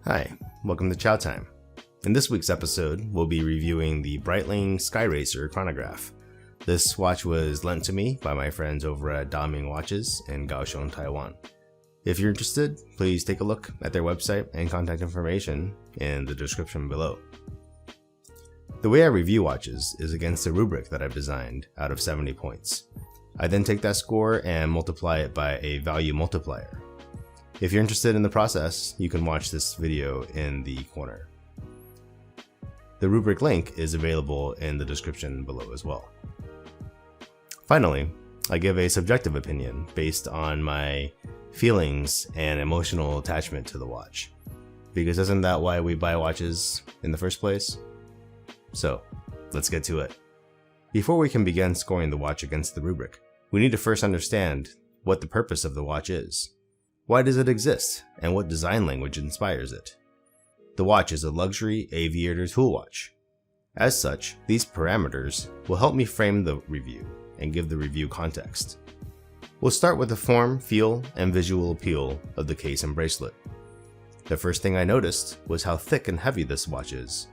Hi, welcome to Chao Time. In this week's episode, we'll be reviewing the Breitling Skyracer Chronograph. This watch was lent to me by my friends over at Daming Watches in Kaohsiung, Taiwan. If you're interested, please take a look at their website and contact information in the description below. The way I review watches is against a rubric that I've designed out of 70 points. I then take that score and multiply it by a value multiplier. If you're interested in the process, you can watch this video in the corner. The rubric link is available in the description below as well. Finally, I give a subjective opinion based on my feelings and emotional attachment to the watch. Because isn't that why we buy watches in the first place? So, let's get to it. Before we can begin scoring the watch against the rubric, we need to first understand what the purpose of the watch is. Why does it exist, and what design language inspires it? The watch is a luxury aviator tool watch. As such, these parameters will help me frame the review and give the review context. We'll start with the form, feel, and visual appeal of the case and bracelet. The first thing I noticed was how thick and heavy this watch is.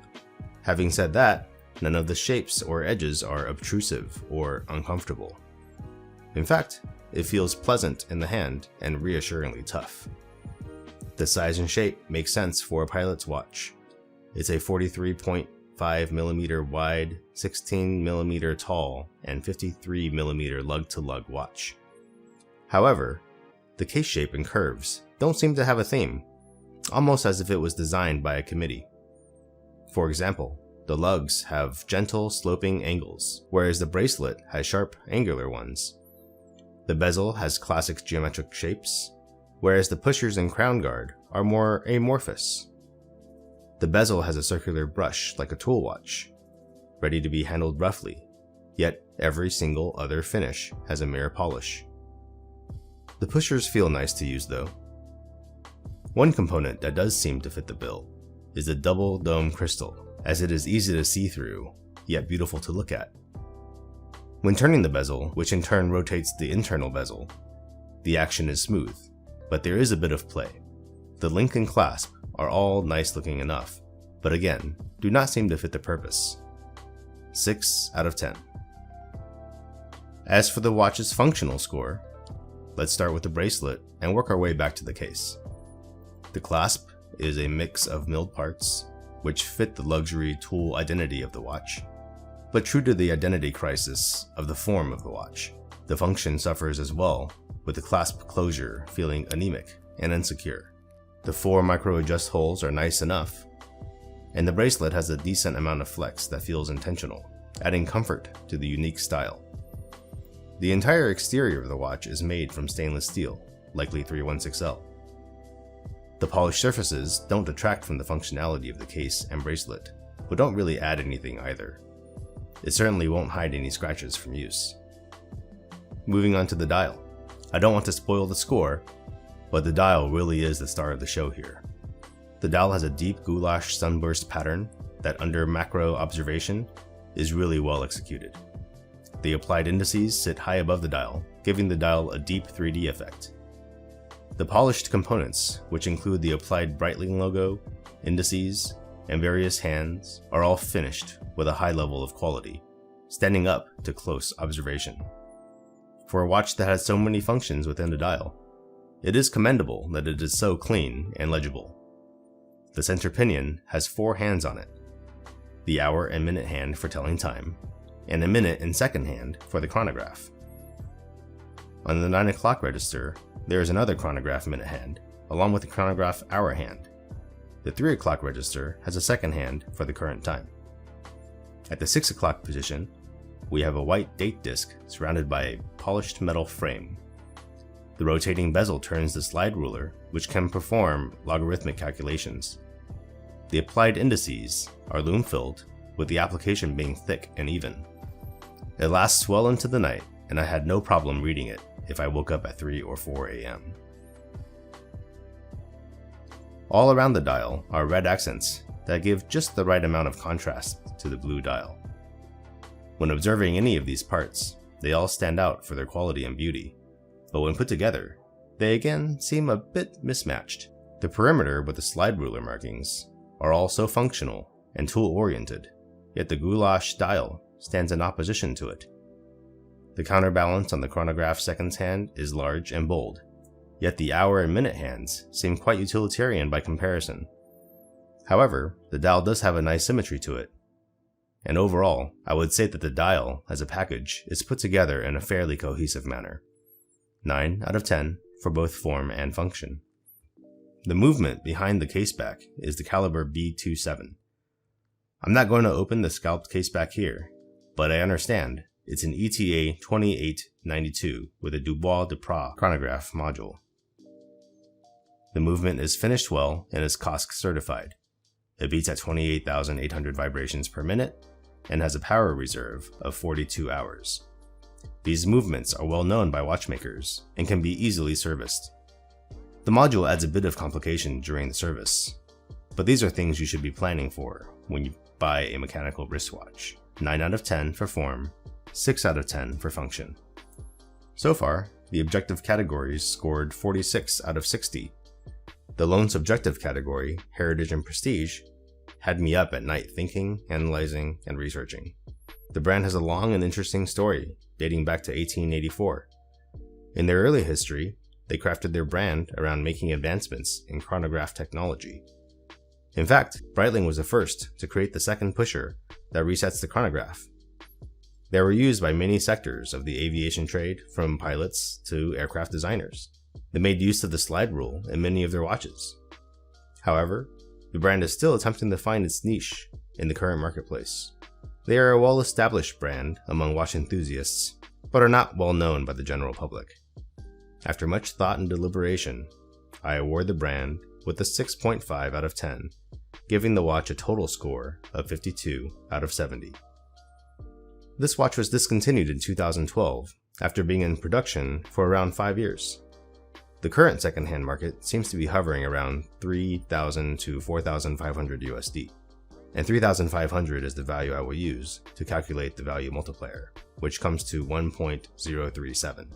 Having said that, none of the shapes or edges are obtrusive or uncomfortable. In fact, it feels pleasant in the hand and reassuringly tough. The size and shape makes sense for a pilot's watch. It's a 43.5mm wide, 16mm tall, and 53mm lug-to-lug watch. However, the case shape and curves don't seem to have a theme, almost as if it was designed by a committee. For example, the lugs have gentle sloping angles, whereas the bracelet has sharp angular ones. The bezel has classic geometric shapes, whereas the pushers and crown guard are more amorphous. The bezel has a circular brush like a tool watch, ready to be handled roughly, yet every single other finish has a mirror polish. The pushers feel nice to use though. One component that does seem to fit the bill is the double dome crystal, as it is easy to see through, yet beautiful to look at. When turning the bezel, which in turn rotates the internal bezel, the action is smooth, but there is a bit of play. The link and clasp are all nice looking enough, but again, do not seem to fit the purpose. 6 out of 10. As for the watch's functional score, let's start with the bracelet and work our way back to the case. The clasp is a mix of milled parts, which fit the luxury tool identity of the watch. But true to the identity crisis of the form of the watch, the function suffers as well, with the clasp closure feeling anemic and insecure. The 4 micro-adjust holes are nice enough, and the bracelet has a decent amount of flex that feels intentional, adding comfort to the unique style. The entire exterior of the watch is made from stainless steel, likely 316L. The polished surfaces don't detract from the functionality of the case and bracelet, but don't really add anything either. It certainly won't hide any scratches from use. Moving on to the dial. I don't want to spoil the score, but the dial really is the star of the show here. The dial has a deep goulash sunburst pattern that, under macro observation, is really well executed. The applied indices sit high above the dial, giving the dial a deep 3D effect. The polished components, which include the applied Breitling logo, indices, and various hands, are all finished with a high level of quality, standing up to close observation. For a watch that has so many functions within the dial, it is commendable that it is so clean and legible. The center pinion has 4 hands on it, the hour and minute hand for telling time, and a minute and second hand for the chronograph. On the 9 o'clock register, there is another chronograph minute hand, along with the chronograph hour hand. The 3 o'clock register has a second hand for the current time. At the 6 o'clock position, we have a white date disc surrounded by a polished metal frame. The rotating bezel turns the slide ruler, which can perform logarithmic calculations. The applied indices are loom-filled, with the application being thick and even. It lasts well into the night, and I had no problem reading it if I woke up at 3 or 4 a.m. All around the dial are red accents that give just the right amount of contrast to the blue dial. When observing any of these parts, they all stand out for their quality and beauty, but when put together, they again seem a bit mismatched. The perimeter with the slide ruler markings are all so functional and tool-oriented, yet the goulash dial stands in opposition to it. The counterbalance on the chronograph seconds hand is large and bold, yet the hour and minute hands seem quite utilitarian by comparison. However, the dial does have a nice symmetry to it, and overall, I would say that the dial as a package is put together in a fairly cohesive manner. 9 out of 10 for both form and function. The movement behind the caseback is the caliber B27. I'm not going to open the scalped caseback here, but I understand it's an ETA 2892 with a Dubois de Pras chronograph module. The movement is finished well and is COSC certified. It beats at 28,800 vibrations per minute and has a power reserve of 42 hours. These movements are well known by watchmakers and can be easily serviced. The module adds a bit of complication during the service, but these are things you should be planning for when you buy a mechanical wristwatch. 9 out of 10 for form, 6 out of 10 for function. So far, the objective categories scored 46 out of 60. The lone subjective category, Heritage and Prestige, had me up at night thinking, analyzing, and researching. The brand has a long and interesting story, dating back to 1884. In their early history, they crafted their brand around making advancements in chronograph technology. In fact, Breitling was the first to create the second pusher that resets the chronograph. They were used by many sectors of the aviation trade, from pilots to aircraft designers. They made use of the slide rule in many of their watches. However, the brand is still attempting to find its niche in the current marketplace. They are a well-established brand among watch enthusiasts, but are not well known by the general public. After much thought and deliberation, I award the brand with a 6.5 out of 10, giving the watch a total score of 52 out of 70. This watch was discontinued in 2012 after being in production for around 5 years. The current secondhand market seems to be hovering around $3,000 to $4,500 USD, and $3,500 is the value I will use to calculate the value multiplier, which comes to 1.037.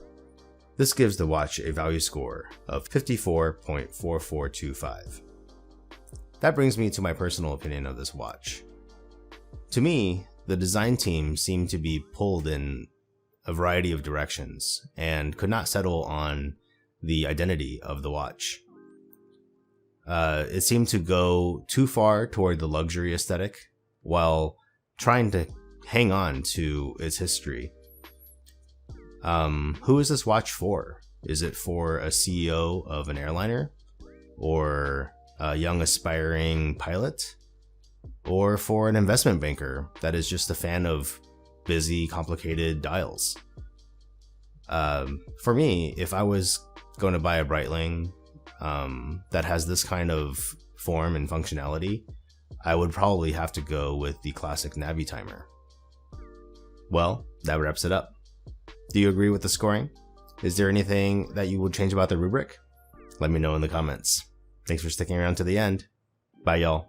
This gives the watch a value score of 54.4425. That brings me to my personal opinion of this watch. To me, the design team seemed to be pulled in a variety of directions and could not settle on the identity of the watch. It seemed to go too far toward the luxury aesthetic while trying to hang on to its history. Who is this watch for? Is it for a CEO of an airliner? Or a young aspiring pilot? Or for an investment banker that is just a fan of busy, complicated dials? For me, if I was going to buy a Breitling that has this kind of form and functionality, I would probably have to go with the classic Navi timer. Well, that wraps it up. Do you agree with the scoring? Is there anything that you would change about the rubric? Let me know in the comments. Thanks for sticking around to the end. Bye, y'all.